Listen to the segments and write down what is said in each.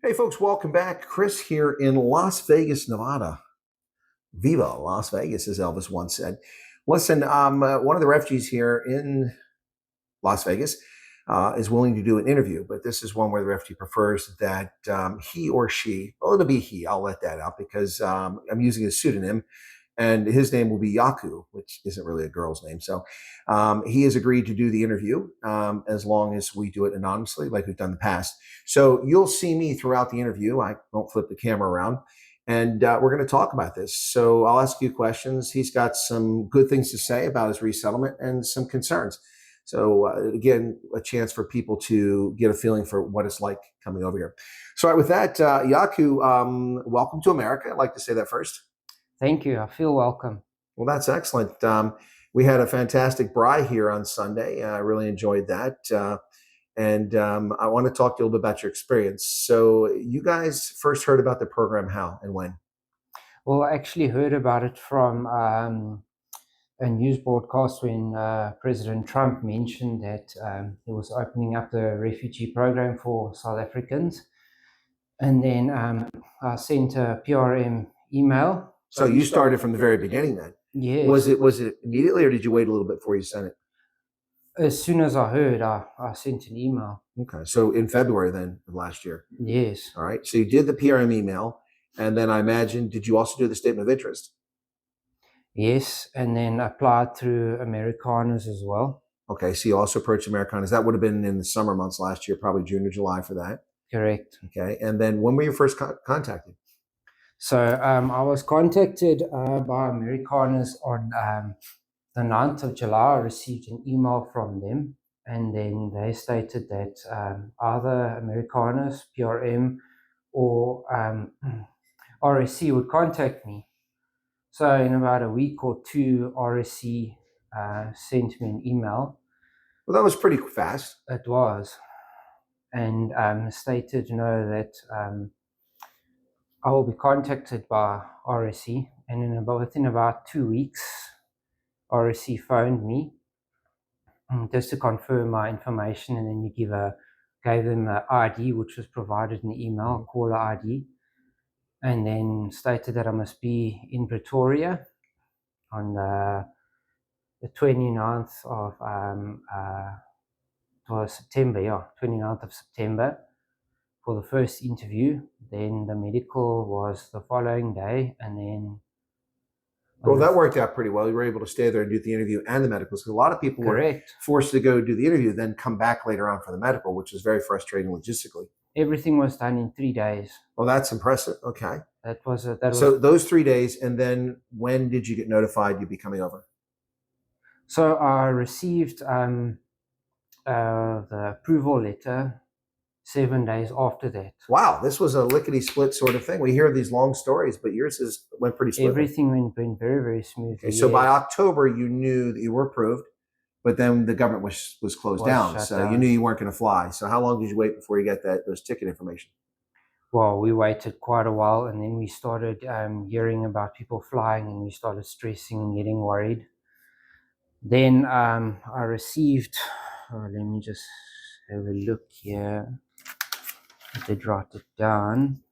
Hey folks, welcome back. Chris here in Las Vegas, Nevada. Viva Las Vegas, as Elvis once said. Listen, one of the refugees here in Las Vegas is willing to do an interview, but this is one where the refugee prefers that he or she, well, it'll be he, I'll let that out because I'm using a pseudonym, and his name will be Yaku, which isn't really a girl's name. So he has agreed to do the interview as long as we do it anonymously, like we've done in the past. So you'll see me throughout the interview. I won't flip the camera around. And we're going to talk about this. So I'll ask you questions. He's got some good things to say about his resettlement and some concerns. So again, a chance for people to get a feeling for what it's like coming over here. So with that, Yaku, welcome to America. I'd like to say that first. Thank you. I feel welcome. Well, that's excellent. We had a fantastic braai here on Sunday. I really enjoyed that. And I want to talk to you a little bit about your experience. So you guys first heard about the program how and when? Well, I actually heard about it from a news broadcast when President Trump mentioned that he was opening up the refugee program for South Africans. And then I sent a PRM email. So you started from the very beginning then? Yes. Was it immediately, or did you wait a little bit before you sent it? As soon as I heard, I sent an email. Okay, so in February then of last year? Yes. All right, so you did the PRM email, and then I imagine, did you also do the statement of interest? Yes, and then applied through Americanas as well. Okay, so you also approached Americanas. That would have been in the summer months last year, probably June or July for that. Correct. Okay, and then when were you first contacted? So I was contacted by Americanas on the 9th of July. I received an email from them, and then they stated that either Americanas, PRM, or RSC would contact me. So in about a week or two, RSC sent me an email. Well, that was pretty fast. It was, and stated, that I will be contacted by RSC, and within about 2 weeks, RSC phoned me just to confirm my information, and then you gave them an ID, which was provided in the email, caller ID, and then stated that I must be in Pretoria on the 29th of September, 29th of September, for the first interview. Then the medical was the following day, and then well, that worked out pretty well. You were able to stay there and do the interview and the medicals, because a lot of people were forced to go do the interview, then come back later on for the medical, which was very frustrating logistically. Everything was done in 3 days. Oh, that's impressive. Okay. So those 3 days, and then when did you get notified you'd be coming over? So I received the approval letter 7 days after that. Wow, this was a lickety-split sort of thing. We hear these long stories, but yours went pretty smoothly. Everything went very, very smoothly. Okay, so by October, you knew that you were approved, but then the government was closed down, so you knew you weren't going to fly. So how long did you wait before you got those ticket information? Well, we waited quite a while, and then we started hearing about people flying, and we started stressing and getting worried. Then I received, let me just have a look here. I did write it down.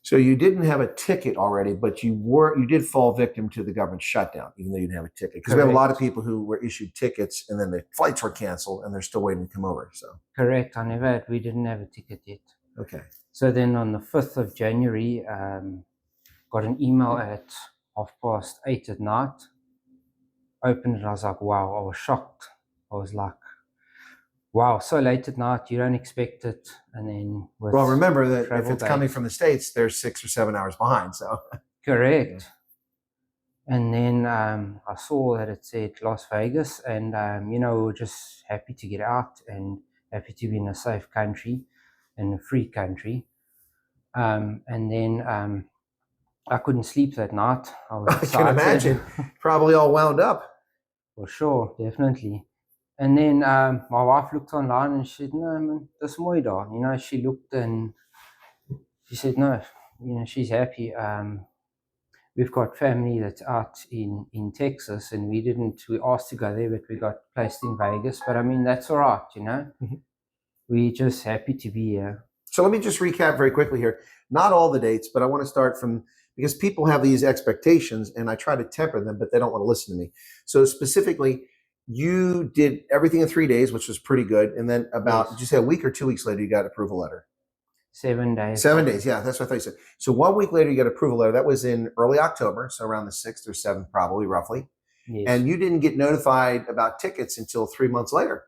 So you didn't have a ticket already, but you did fall victim to the government shutdown, even though you didn't have a ticket. Because we have a lot of people who were issued tickets and then the flights were canceled and they're still waiting to come over. So correct. We didn't have a ticket yet. Okay. So then on the 5th of January, got an email at 8:30 at night. Opened it, I was like, wow, I was shocked. I was like, wow, so late at night, you don't expect it. And then well, remember that if it's coming from the States, they're 6 or 7 hours behind. So correct. Yeah. And then I saw that it said Las Vegas, and we were just happy to get out and happy to be in a safe country and a free country. And then I couldn't sleep that night. I can imagine. Probably all wound up. For sure, definitely. And then my wife looked online and she said, no, man, dis mooi daar. She looked and she said, no, she's happy. We've got family that's out in Texas, and we asked to go there, but we got placed in Vegas. But I mean, that's all right, Mm-hmm. We're just happy to be here. So let me just recap very quickly here. Not all the dates, but I want to start from, because people have these expectations and I try to temper them, but they don't want to listen to me. So specifically, you did everything in 3 days, which was pretty good. And then about, Yes. did you say a week or 2 weeks later, you got approval letter? 7 days. 7 days. Yeah, that's what I thought you said. So 1 week later, you got approval letter. That was in early October. So around the 6th or 7th, probably roughly. Yes. And you didn't get notified about tickets until 3 months later.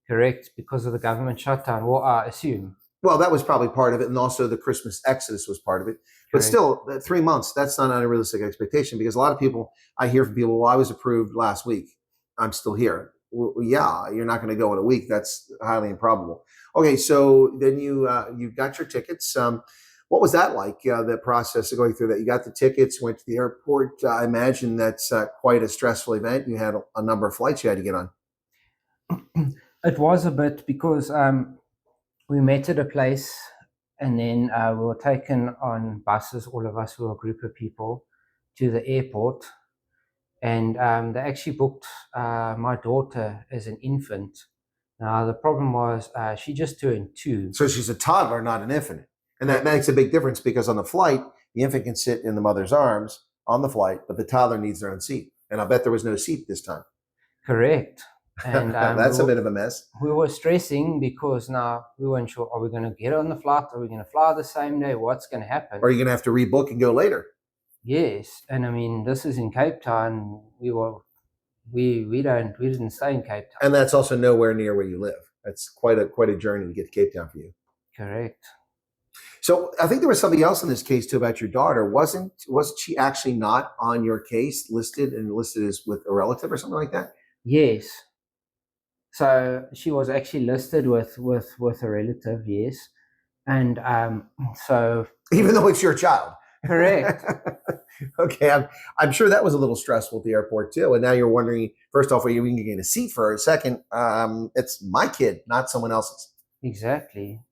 Correct, because of the government shutdown. Well, I assume. Well, that was probably part of it, and also the Christmas exodus was part of it. But Correct. still, 3 months, that's not an unrealistic expectation, because a lot of people, I hear from people, well, I was approved last week. I'm still here. Well, yeah, you're not going to go in a week. That's highly improbable. Okay, so then you got your tickets. What was that like, the process of going through that? You got the tickets, went to the airport. I imagine that's quite a stressful event. You had a number of flights you had to get on. It was a bit, because we met at a place, and then we were taken on buses, all of us, were a group of people, to the airport. And they actually booked my daughter as an infant. Now, the problem was she just turned 2. So she's a toddler, not an infant. And that makes a big difference, because on the flight, the infant can sit in the mother's arms on the flight, but the toddler needs their own seat. And I bet there was no seat this time. Correct. And that's a bit of a mess. We were stressing, because now we weren't sure, are we going to get on the flight? Are we going to fly the same day? What's going to happen? Or are you going to have to rebook and go later? Yes. And I mean, this is in Cape Town. We didn't stay in Cape Town. And that's also nowhere near where you live. That's quite a journey to get to Cape Town for you. Correct. So I think there was something else in this case too about your daughter. Wasn't she actually not on your case, listed as with a relative or something like that? Yes. So she was actually listed with a relative, yes. And so, even though it's your child. Correct. Okay, I'm sure that was a little stressful at the airport too. And now you're wondering, first off, whether you can get a seat for her. Second, it's my kid, not someone else's. Exactly.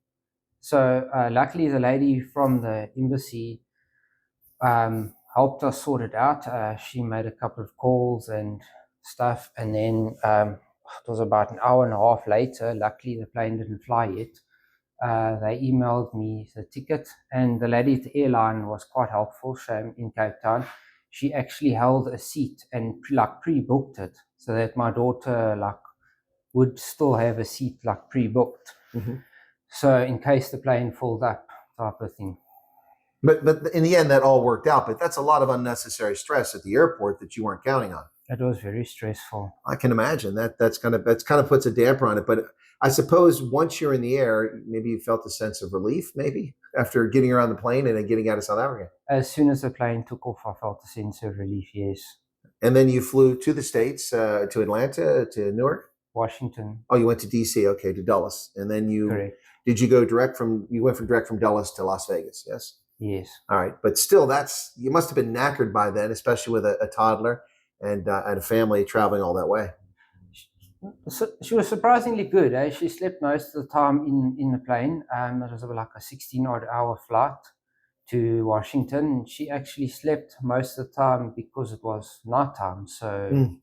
So luckily, the lady from the embassy helped us sort it out. She made a couple of calls and stuff, and then it was about an hour and a half later. Luckily, the plane didn't fly yet. They emailed me the ticket, and the lady at the airline was quite helpful. In Cape Town, she actually held a seat and pre-booked it, so that my daughter would still have a seat pre-booked. Mm-hmm. So in case the plane filled up, type of thing. But in the end, that all worked out. But that's a lot of unnecessary stress at the airport that you weren't counting on. It was very stressful. I can imagine that's kind of puts a damper on it. But I suppose once you're in the air, maybe you felt a sense of relief, maybe after getting around the plane and then getting out of South Africa. As soon as the plane took off, I felt a sense of relief. Yes. And then you flew to the States, to Atlanta, to Newark, Washington. Oh, you went to DC, okay, to Dulles, and then Correct. Did you go direct from Dulles to Las Vegas? Yes. Yes. All right, but still, you must have been knackered by then, especially with a toddler and a family traveling all that way. She was surprisingly good. She slept most of the time in the plane. It was like a 16-odd hour flight to Washington. She actually slept most of the time because it was nighttime. So,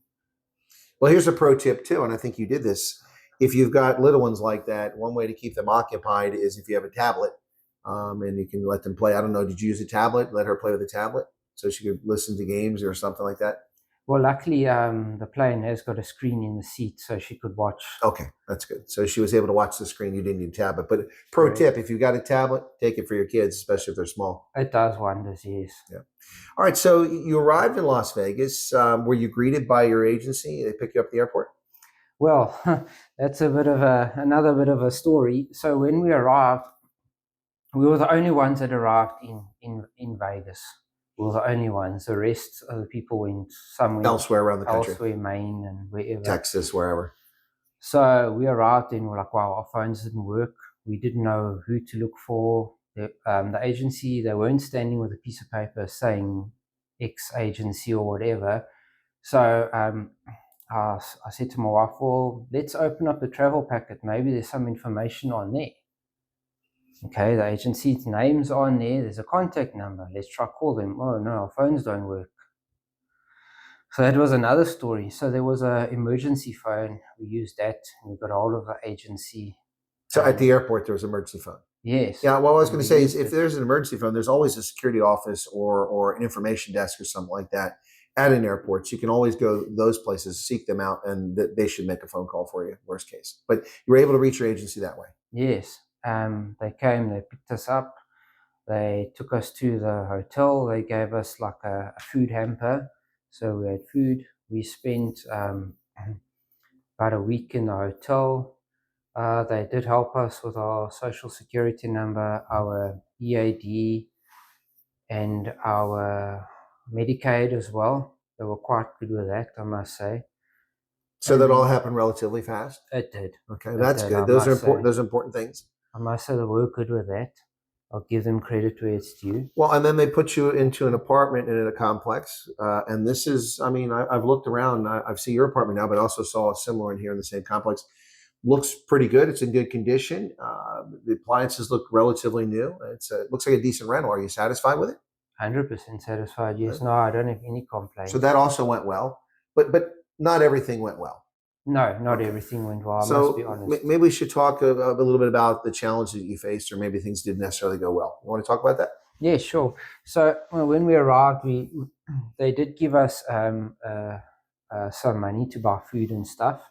Well, here's a pro tip too, and I think you did this. If you've got little ones like that, one way to keep them occupied is if you have a tablet, and you can let them play. I don't know. Did you use a tablet? Let her play with a tablet so she could listen to games or something like that? Well, luckily, the plane has got a screen in the seat, so she could watch. Okay, that's good. So she was able to watch the screen. You didn't need a tablet. But pro tip, if you've got a tablet, take it for your kids, especially if they're small. It does wonders, yes. Yeah. All right, so you arrived in Las Vegas. Were you greeted by your agency? They pick you up at the airport? Well, that's a bit of another bit of a story. So when we arrived, we were the only ones that arrived in Vegas. We were the only ones. The rest of the people went somewhere elsewhere around the country. Elsewhere, Maine and wherever. Texas, wherever. So we arrived and we're like, wow, our phones didn't work. We didn't know who to look for. The agency, they weren't standing with a piece of paper saying X agency or whatever. So I said to my wife, well, let's open up the travel packet. Maybe there's some information on there. Okay, the agency's name's on there. There's a contact number. Let's try call them. Oh, no, our phones don't work. So that was another story. So there was an emergency phone. We used that. And we got hold of the agency. So at the airport, there was an emergency phone. Yes. Yeah, what I was going to say is if Yes. there's an emergency phone, there's always a security office or an information desk or something like that at an airport. So you can always go those places, seek them out, and they should make a phone call for you, worst case. But you were able to reach your agency that way. Yes. They came, they picked us up, they took us to the hotel, they gave us like a food hamper. So we had food. We spent about a week in the hotel. They did help us with our social security number, our EAD, and our Medicaid as well. They were quite good with that, I must say. So that all happened relatively fast. It did. Okay, that's good. Those are important. Those are important things. I must say they were good with that. I'll give them credit where it's due. Well, and then they put you into an apartment in a complex. And this is, I mean, I've looked around. I've seen your apartment now, but I also saw a similar in here in the same complex. Looks pretty good. It's in good condition. The appliances look relatively new. It looks like a decent rental. Are you satisfied with it? 100% satisfied. Yes. No, I don't have any complaints. So that also went well, but not everything went well. No, not everything went well. I must be honest. Maybe we should talk a little bit about the challenges that you faced, or maybe things didn't necessarily go well. You want to talk about that? Yeah, sure. So when we arrived, they did give us some money to buy food and stuff,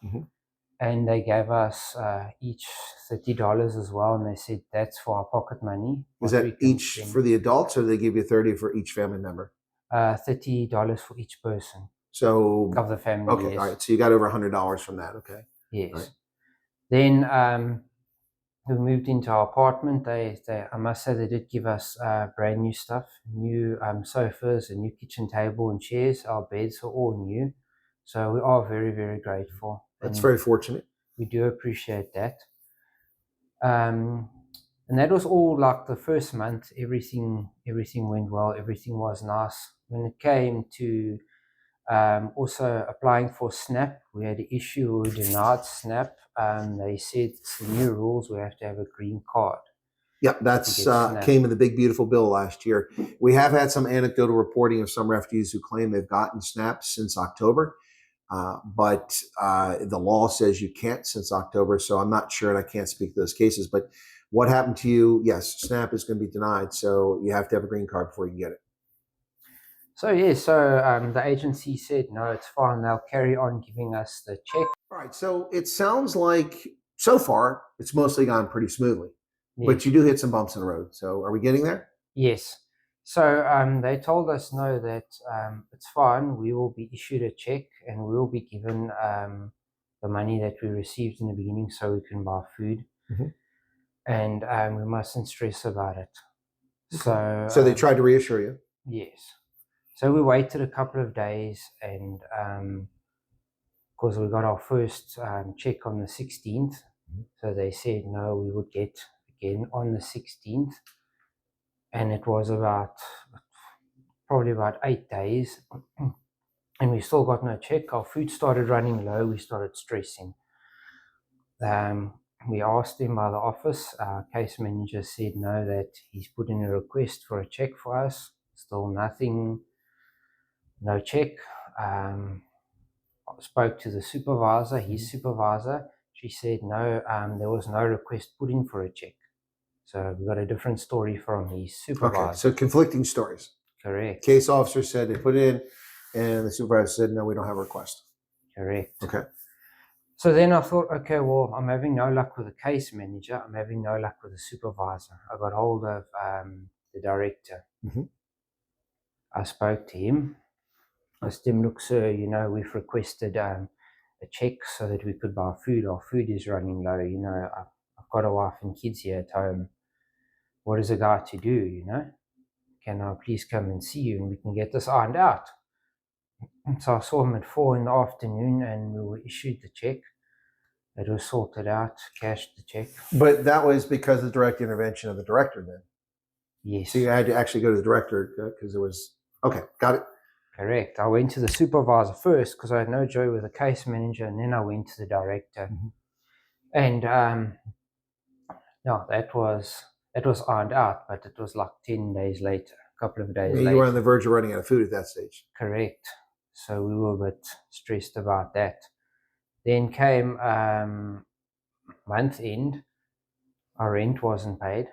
and they gave us each $30 as well, and they said that's for our pocket money. Was that each for the adults, or they give you $30 for each family member? $30 for each person. So of the family. Okay, yes. All right. So you got over $100 from that. Okay. Yes. Right. Then we moved into our apartment. I must say they did give us brand new stuff, new sofas, a new kitchen table and chairs. Our beds are all new, so we are very, very grateful. That's very fortunate. We do appreciate that. And that was all like the first month. Everything went well. Everything was nice. When it came to also applying for SNAP, we had an issue. We denied SNAP. They said it's the new rules. We have to have a green card. Yep, that's came in the big beautiful bill last year. We have had some anecdotal reporting of some refugees who claim they've gotten SNAP since October, but the law says you can't since October. So I'm not sure, and I can't speak to those cases. But what happened to you? Yes, SNAP is going to be denied, so you have to have a green card before you can get it. So the agency said, no, it's fine. They'll carry on giving us the check. All right. So it sounds like so far it's mostly gone pretty smoothly, but you do hit some bumps in the road. So are we getting there? Yes. So they told us, no, that it's fine. We will be issued a check and we will be given the money that we received in the beginning so we can buy food. And we mustn't stress about it. Okay. So they tried to reassure you? Yes. So we waited a couple of days, and because we got our first check on the 16th, so they said no, we would get again on the 16th, and it was probably about 8 days, and we still got no check. Our food started running low. We started stressing. We asked him by the office. Our case manager said no, that he's put in a request for a check for us. Still nothing. No check. I spoke to the supervisor, his supervisor. She said no, there was no request put in for a check. So we got a different story from his supervisor. Okay, so conflicting stories. Correct. Case officer said they put it in, and the supervisor said no, we don't have a request. Correct. Okay. So then I thought, okay, well, I'm having no luck with the case manager. I'm having no luck with the supervisor. I got hold of the director. I spoke to him. I said to him, look, sir, we've requested a check so that we could buy food. Our food is running low. I've got a wife and kids here at home. What is a guy to do, Can I please come and see you and we can get this ironed out? So I saw him at 4 PM and we were issued the check. It was sorted out, cashed the check. But that was because of the direct intervention of the director then? Yes. So you had to actually go to the director because it was, okay, got it. Correct. I went to the supervisor first because I had no joy with the case manager, and then I went to the director. And that was ironed out, but it was like 10 days later, a couple of days later. You were on the verge of running out of food at that stage. Correct. So we were a bit stressed about that. Then came month end, our rent wasn't paid.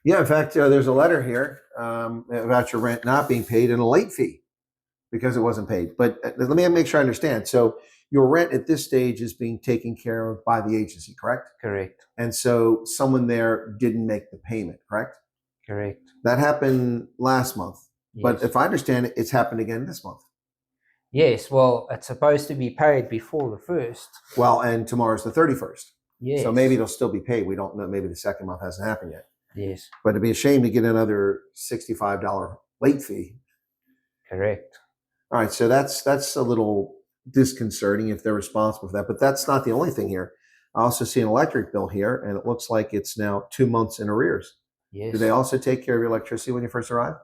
Yeah, in fact, there's a letter here about your rent not being paid and a late fee because it wasn't paid. But let me make sure I understand. So your rent at this stage is being taken care of by the agency, correct? Correct. And so someone there didn't make the payment, correct? Correct. That happened last month. Yes. But if I understand it, it's happened again this month. Yes, well, it's supposed to be paid before the 1st. Well, and tomorrow's the 31st. Yes. So maybe it'll still be paid. We don't know. Maybe the second month hasn't happened yet. Yes. But it'd be a shame to get another $65 late fee. Correct. All right, so that's a little disconcerting if they're responsible for that. But that's not the only thing here. I also see an electric bill here, and it looks like it's now 2 months in arrears. Yes. Do they also take care of your electricity when you first arrived?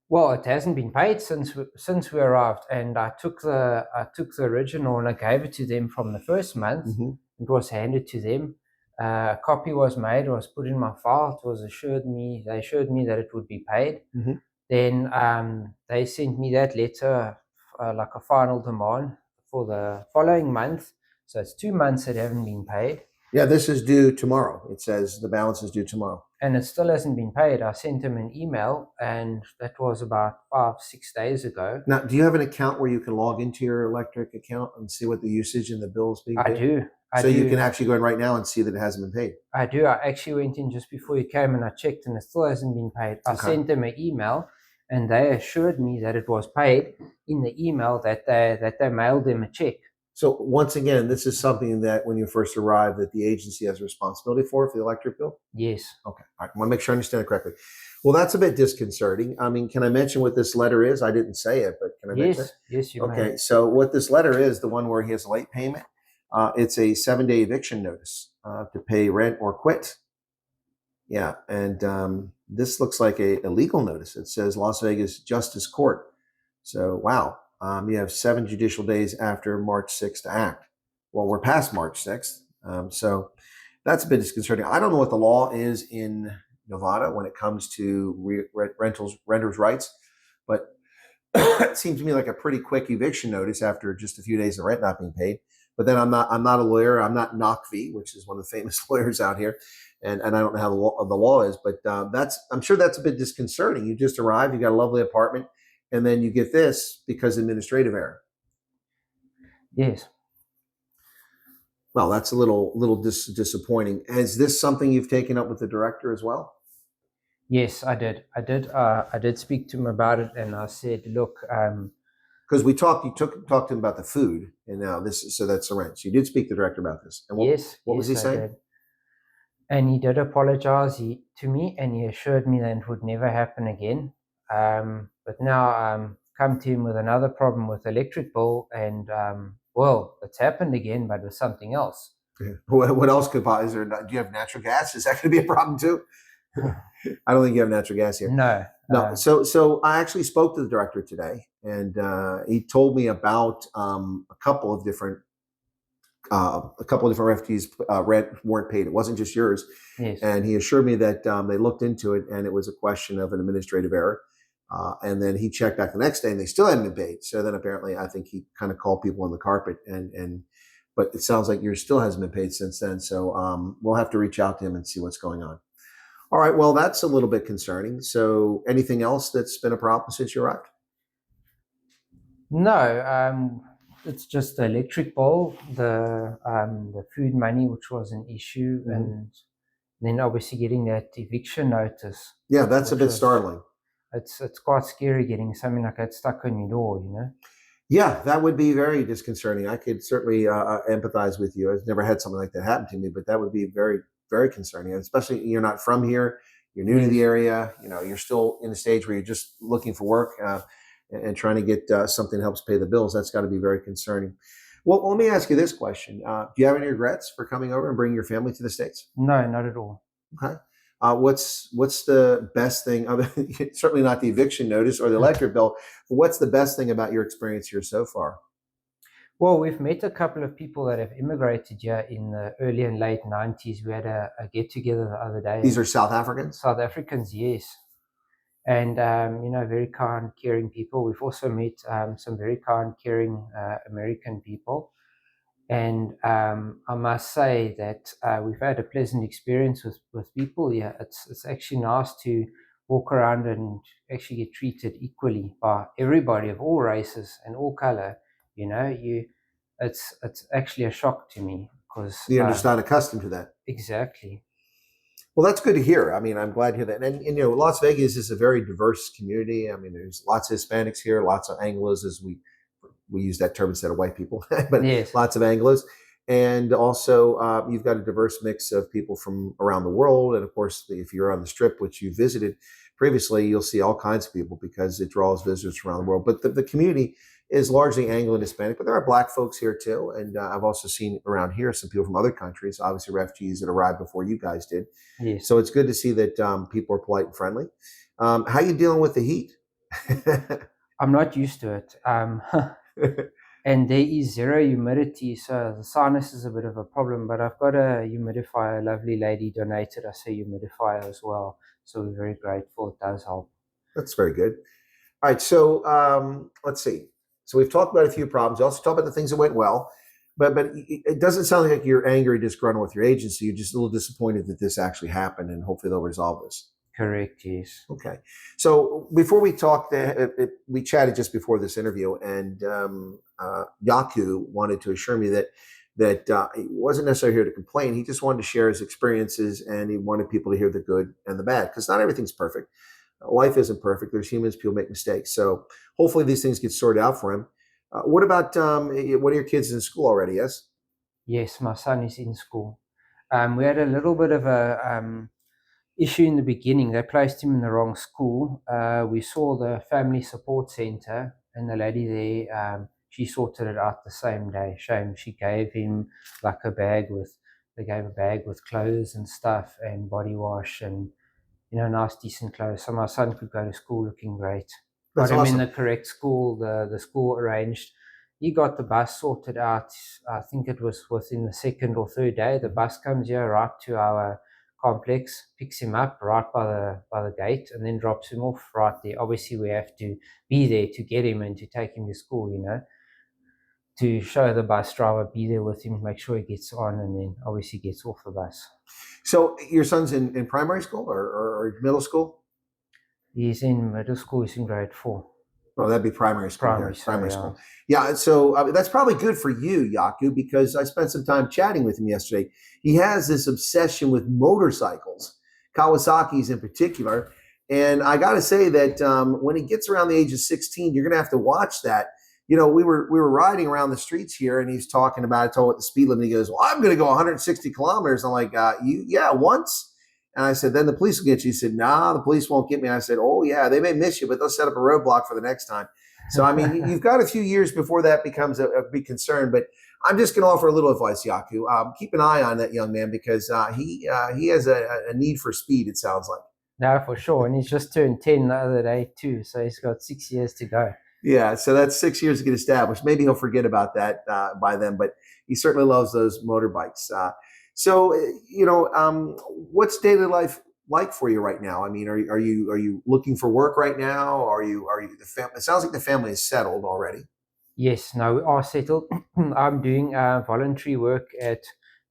Well, it hasn't been paid since we arrived, and I took the original and I gave it to them from the first month. Mm-hmm. It was handed to them. A copy was made, was put in my file. They assured me that it would be paid. Mm-hmm. Then they sent me that letter, like a final demand for the following month. So it's 2 months that haven't been paid. Yeah, this is due tomorrow. It says the balance is due tomorrow. And it still hasn't been paid. I sent him an email, and that was about 5-6 days ago. Now, do you have an account where you can log into your electric account and see what the usage and the bills being paid? I do. So you can actually go in right now and see that it hasn't been paid. I do. I actually went in just before you came and I checked, and it still hasn't been paid. I sent them an email, and they assured me that it was paid in the email, that they mailed them a check. So once again, this is something that when you first arrived that the agency has a responsibility for the electric bill? Yes. Okay. All right. I want to make sure I understand it correctly. Well, that's a bit disconcerting. I mean, can I mention what this letter is? I didn't say it, but can I mention it? Yes, you may. Okay. So what this letter is, the one where he has a late payment, it's a 7-day eviction notice to pay rent or quit. Yeah. And this looks like a legal notice. It says Las Vegas Justice Court. So, wow. You have 7 judicial days after March 6th to act. Well, we're past March 6th. So that's a bit disconcerting. I don't know what the law is in Nevada when it comes to renters' rights, but it seems to me like a pretty quick eviction notice after just a few days of rent not being paid. But then I'm not a lawyer. I'm not Nicklin, which is one of the famous lawyers out here. And I don't know how the law is, but I'm sure that's a bit disconcerting. You just arrived, you got a lovely apartment, and then you get this because of administrative error. Yes. Well, that's a little disappointing. Is this something you've taken up with the director as well? Yes, I did. I did speak to him about it, and I said, look, because you talked to him about the food, and now so that's the rent. So you did speak to the director about this. And what was he saying? And he did apologize to me, and he assured me that it would never happen again. But now come to him with another problem with electric bill, and well, it's happened again, but with something else. What else could is there? Do you have natural gas? Is that going to be a problem too? I don't think you have natural gas here. No. So I actually spoke to the director today, and he told me about a couple of different refugees rent weren't paid. It wasn't just yours. Yes. And he assured me that they looked into it, and it was a question of an administrative error. And then he checked back the next day, and they still hadn't been paid. So then apparently, I think he kind of called people on the carpet, but it sounds like yours still hasn't been paid since then. So we'll have to reach out to him and see what's going on. All right. Well, that's a little bit concerning. So anything else that's been a problem since you arrived? No. It's just the electric bill, the food money, which was an issue, and then obviously getting that eviction notice. Yeah, that's a bit startling. It's quite scary getting something like that stuck on your door, you know? Yeah, that would be very disconcerting. I could certainly empathize with you. I've never had something like that happen to me, but that would be very, very concerning. And especially you're not from here, you're new to the area, you're still in a stage where you're just looking for work and trying to get something that helps pay the bills. That's got to be very concerning. Well, let me ask you this question. Do you have any regrets for coming over and bringing your family to the States? No, not at all. Okay. What's the best thing, certainly not the eviction notice or the electric bill, but what's the best thing about your experience here so far? Well, we've met a couple of people that have immigrated here in the early and late 90s. We had a get-together the other day. These are South Africans? South Africans, yes. And, very kind, caring people. We've also met some very kind, caring American people. And I must say that we've had a pleasant experience with people. Yeah, it's actually nice to walk around and actually get treated equally by everybody of all races and all color. It's actually a shock to me because You're just not accustomed to that. exactly. Well, that's good to hear. I mean, I'm glad to hear that. And Las Vegas is a very diverse community. I mean, there's lots of Hispanics here, lots of Anglos, as we use that term instead of white people, but Yes. lots of Anglos. And also, you've got a diverse mix of people from around the world. And of course, if you're on the Strip, which you visited previously, you'll see all kinds of people because it draws visitors from around the world. But the community is largely Anglo and Hispanic, but there are Black folks here too. And I've also seen around here some people from other countries, obviously refugees that arrived before you guys did. Yes. So it's good to see that people are polite and friendly. How are you dealing with the heat? I'm not used to it. And there is zero humidity, so the sinus is a bit of a problem, but I've got a humidifier. A lovely lady donated us a humidifier as well, so we're very grateful. It does help. That's very good. All right, so let's see. So we've talked about a few problems. We also talked about the things that went well, but it doesn't sound like you're angry, disgruntled with your agency. You're just a little disappointed that this actually happened, and hopefully they'll resolve this. Correct, yes. Okay. So before we talked, we chatted just before this interview, and Yaku wanted to assure me that he wasn't necessarily here to complain. He just wanted to share his experiences, and he wanted people to hear the good and the bad, because not everything's perfect. Life isn't perfect. There's humans. People make mistakes. So hopefully these things get sorted out for him. What about what are your kids in school already? Yes. Yes, my son is in school. We had a little bit of a issue in the beginning. They placed him in the wrong school. We saw the family support center, and the lady there, she sorted it out the same day. Shame, she gave him like they gave a bag with clothes and stuff and body wash and nice decent clothes. So my son could go to school looking great. That's Got him awesome. in the correct school. The school arranged. He got the bus sorted out. I think it was within the second or third day. The bus comes here right to our complex, picks him up right by the gate, and then drops him off right there. Obviously, we have to be there to get him and to take him to school. To show the bus driver, be there with him, make sure he gets on, and then obviously gets off the bus. So your son's in primary school or middle school? He's in middle school. He's in grade 4. Well, that'd be primary school. Primary School. Yeah. So that's probably good for you, Yaku, because I spent some time chatting with him yesterday. He has this obsession with motorcycles, Kawasaki's in particular. And I got to say that when he gets around the age of 16, you're going to have to watch that. We were riding around the streets here, and he's talking about it. Told what the speed limit. He goes, "Well, I'm going to go 160 kilometers." I'm like, yeah, once." And I said, "Then the police will get you." He said, "Nah, the police won't get me." I said, "Oh yeah, they may miss you, but they'll set up a roadblock for the next time." So I mean, you've got a few years before that becomes a big concern. But I'm just going to offer a little advice, Yaku. Keep an eye on that young man because he has a need for speed. It sounds like. No, for sure. And he's just turned 10 the other day too, so he's got 6 years to go. Yeah, so that's 6 years to get established. Maybe he'll forget about that by then, but he certainly loves those motorbikes. What's daily life like for you right now? I mean, are you looking for work right now? Are you it sounds like the family is settled already. Yes, no, we are settled. I'm doing voluntary work at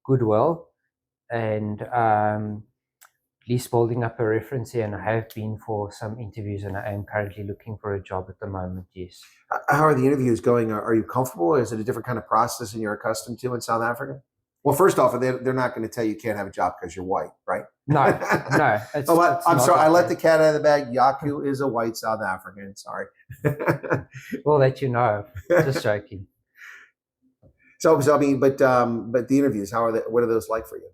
Goodwill and at least building up a reference here, and I have been for some interviews, and I am currently looking for a job at the moment, yes. How are the interviews going? Are you comfortable? Is it a different kind of process than you're accustomed to in South Africa? Well, first off, they're not going to tell you can't have a job because you're white, right? No. I'm sorry. I let the cat out of the bag. Yaku is a white South African. Sorry. We'll let you know. Just joking. So I mean, but the interviews, what are those like for you?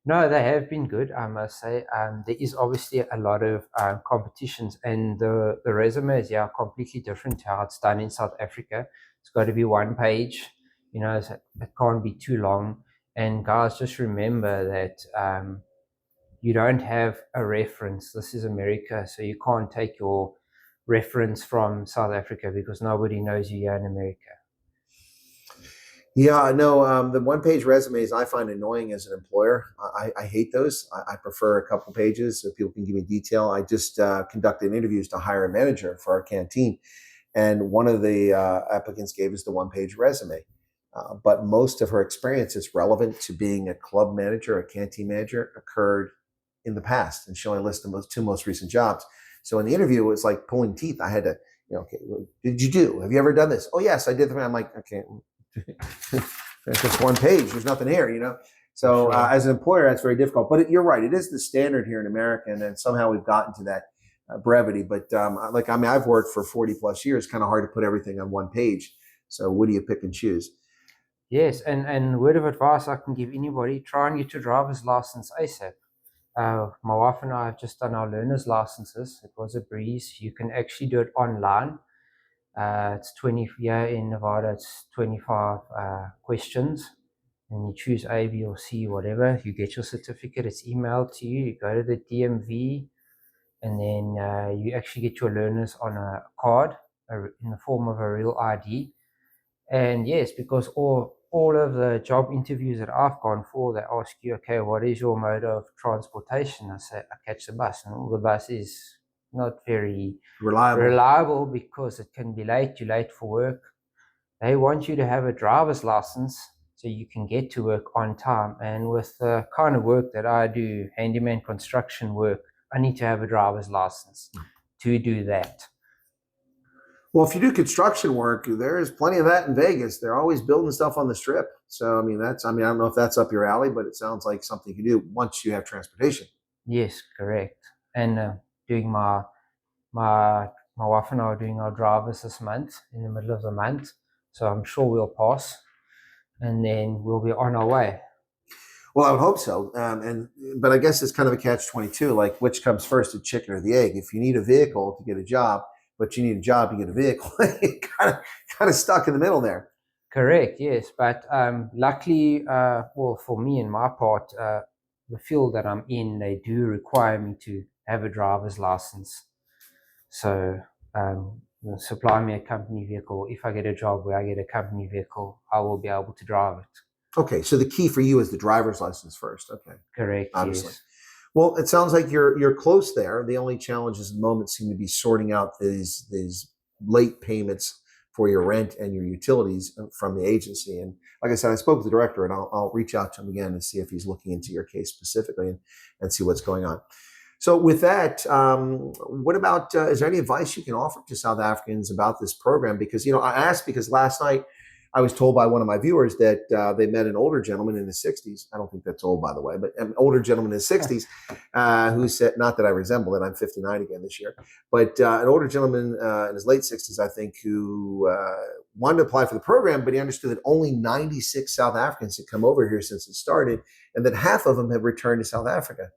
No, they have been good, I must say. There is obviously a lot of competitions, and the resume is completely different to how it's done in South Africa. It's got to be one page, it can't be too long. And guys, just remember that you don't have a reference. This is America, so you can't take your reference from South Africa because nobody knows you here in America. Yeah, no, the one-page resumes I find annoying as an employer. I hate those. I prefer a couple pages so people can give me detail. I just conducted interviews to hire a manager for our canteen, and one of the applicants gave us the one-page resume. but most of her experience that's relevant to being a club manager, a canteen manager, occurred in the past, and she only listed the two most recent jobs. So in the interview, it was like pulling teeth. I had to, okay, what did you do? Have you ever done this? Oh yes, I did. I'm like, okay, it's just one page. There's nothing here. So as an employer, that's very difficult. But you're right. It is the standard here in America, and then somehow we've gotten to that brevity. But I've worked for 40 plus years. Kind of hard to put everything on one page. So what do you pick and choose? Yes, and word of advice I can give anybody: try and get your driver's license ASAP. My wife and I have just done our learner's licenses. It was a breeze. You can actually do it online. It's 20 here in Nevada. It's 25 questions, and you choose A, B, or C, whatever. You get your certificate. It's emailed to you. You go to the DMV, and then you actually get your learners on a card in the form of a real ID. And yes, because all of the job interviews that I've gone for, they ask you, okay, what is your mode of transportation? I say, I catch the bus, and the bus is not very reliable because it can be late. You're late for work. They want you to have a driver's license so you can get to work on time. And with the kind of work that I do, handyman construction work, I need to have a driver's license to do that. Well, if you do construction work, there is plenty of that in Vegas. They're always building stuff on the strip. So, I don't know if that's up your alley, but it sounds like something you can do once you have transportation. Yes, correct. And doing my wife and I are doing our drivers this month, in the middle of the month. So I'm sure we'll pass, and then we'll be on our way. Well, I would hope so. But I guess it's kind of a catch-22. Like, which comes first, the chicken or the egg? If you need a vehicle to get a job, but you need a job to get a vehicle, you're kind of stuck in the middle there. Correct, yes. But luckily, well, for me and my part, the field that I'm in, they do require me to have a driver's license. So supply me a company vehicle. If I get a job where I get a company vehicle, I will be able to drive it. Okay, so the key for you is the driver's license first. Okay, correct. Obviously. Yes. Well, it sounds like you're close there. The only challenges at the moment seem to be sorting out these late payments for your rent and your utilities from the agency. And like I said, I spoke with the director, and I'll reach out to him again and see if he's looking into your case specifically and see what's going on. So with that, what about, is there any advice you can offer to South Africans about this program? Because, I asked because last night I was told by one of my viewers that they met an older gentleman in his 60s. I don't think that's old, by the way, but an older gentleman in his 60s who said, not that I resemble it, I'm 59 again this year, but an older gentleman in his late 60s, I think, who wanted to apply for the program, but he understood that only 96 South Africans had come over here since it started, and that half of them have returned to South Africa.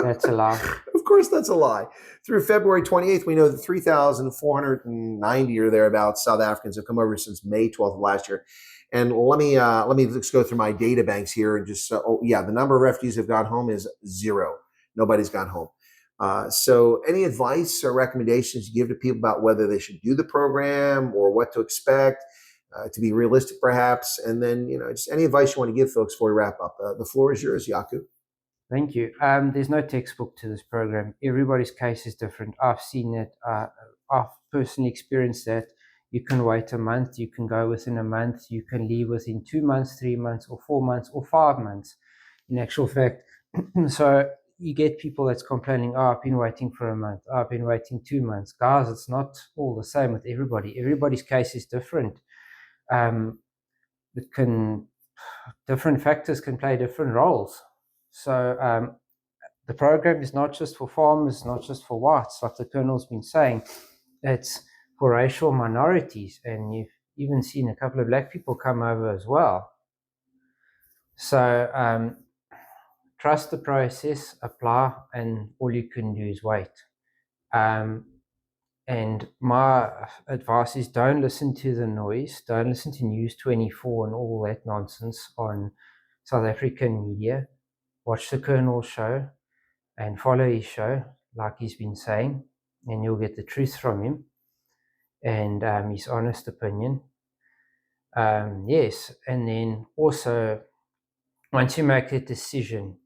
That's a lie. Of course, that's a lie. Through February 28th, we know that 3,490 or thereabouts South Africans have come over since May 12th of last year. And let me just go through my data banks here and just, the number of refugees who've gone home is 0. Nobody's gone home. So any advice or recommendations you give to people about whether they should do the program or what to expect, to be realistic perhaps, and then, just any advice you want to give folks before we wrap up. The floor is yours, Yaku. Thank you. There's no textbook to this program. Everybody's case is different. I've seen it. I've personally experienced that. You can wait a month. You can go within a month. You can leave within 2 months, 3 months, or 4 months, or 5 months. In actual fact, so you get people that's complaining, I've been waiting for a month. I've been waiting 2 months. Guys, it's not all the same with everybody. Everybody's case is different. Different factors can play different roles. So the program is not just for farmers, not just for whites, like the Colonel's been saying. It's for racial minorities, and you've even seen a couple of black people come over as well. So trust the process, apply, and all you can do is wait. And my advice is, don't listen to the noise. Don't listen to News 24 and all that nonsense on South African media. Watch the Colonel's show and follow his show, like he's been saying, and you'll get the truth from him and his honest opinion. Yes, and then also, once you make a decision,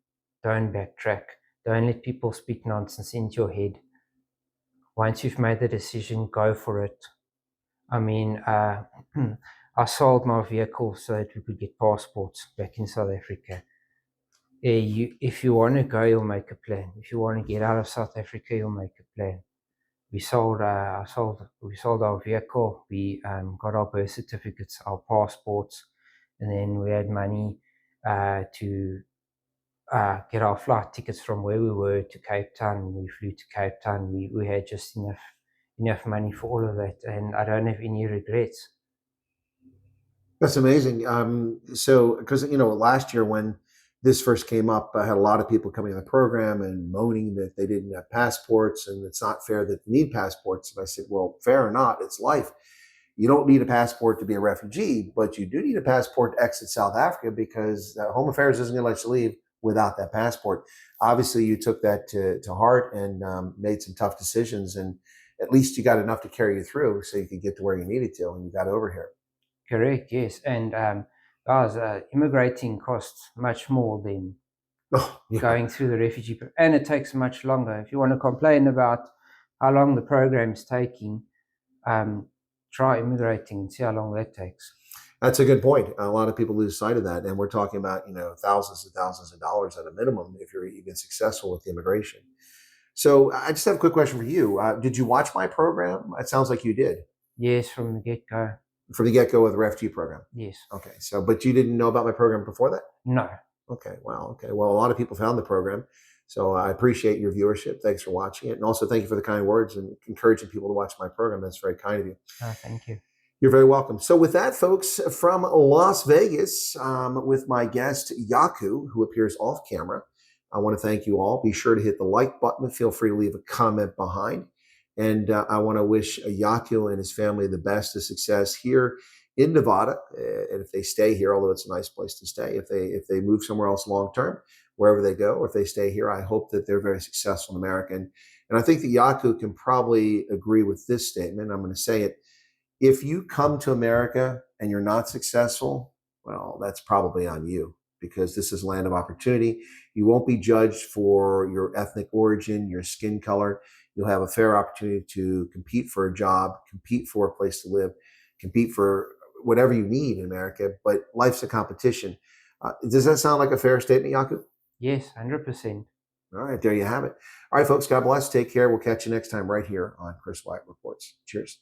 don't backtrack. Don't let people speak nonsense into your head. Once you've made the decision, go for it. I mean, I I sold my vehicle so that we could get passports back in South Africa. If you want to go, you'll make a plan. If you want to get out of South Africa, you'll make a plan. We sold our vehicle. We got our birth certificates, our passports, and then we had money to get our flight tickets from where we were to Cape Town. We flew to Cape Town. We had just enough money for all of that, and I don't have any regrets. That's amazing. So, because last year when this first came up, I had a lot of people coming in the program and moaning that they didn't have passports, and it's not fair that they need passports. And I said, well, fair or not, it's life. You don't need a passport to be a refugee, but you do need a passport to exit South Africa because Home Affairs isn't going to let you leave without that passport. Obviously, you took that to heart and made some tough decisions, and at least you got enough to carry you through so you could get to where you needed to, and you got over here. Correct, yes. And guys, immigrating costs much more than going through the refugee, and it takes much longer. If you want to complain about how long the program's taking, try immigrating and see how long that takes. That's a good point. A lot of people lose sight of that, and we're talking about thousands and thousands of dollars at a minimum if you're even successful with the immigration. So I just have a quick question for you. Did you watch my program? It sounds like you did. Yes, from the get-go. From the get-go of the refugee program? Yes. Okay. So, but you didn't know about my program before that? No. Okay. Wow. Okay. Well, a lot of people found the program. So I appreciate your viewership. Thanks for watching it. And also thank you for the kind words and encouraging people to watch my program. That's very kind of you. Thank you. You're very welcome. So with that, folks, from Las Vegas, with my guest, Yaku, who appears off camera, I want to thank you all. Be sure to hit the like button. Feel free to leave a comment behind. And I want to wish Yaku and his family the best of success here in Nevada. And if they stay here, although it's a nice place to stay, if they move somewhere else long term, wherever they go, or if they stay here, I hope that they're very successful in America. And I think that Yaku can probably agree with this statement. I'm going to say it. If you come to America and you're not successful, well, that's probably on you, because this is a land of opportunity. You won't be judged for your ethnic origin, your skin color. You'll have a fair opportunity to compete for a job, compete for a place to live, compete for whatever you need in America, but life's a competition. Does that sound like a fair statement, Yaku? Yes, 100%. All right, there you have it. All right, folks, God bless. Take care. We'll catch you next time right here on Chris Wyatt Reports. Cheers.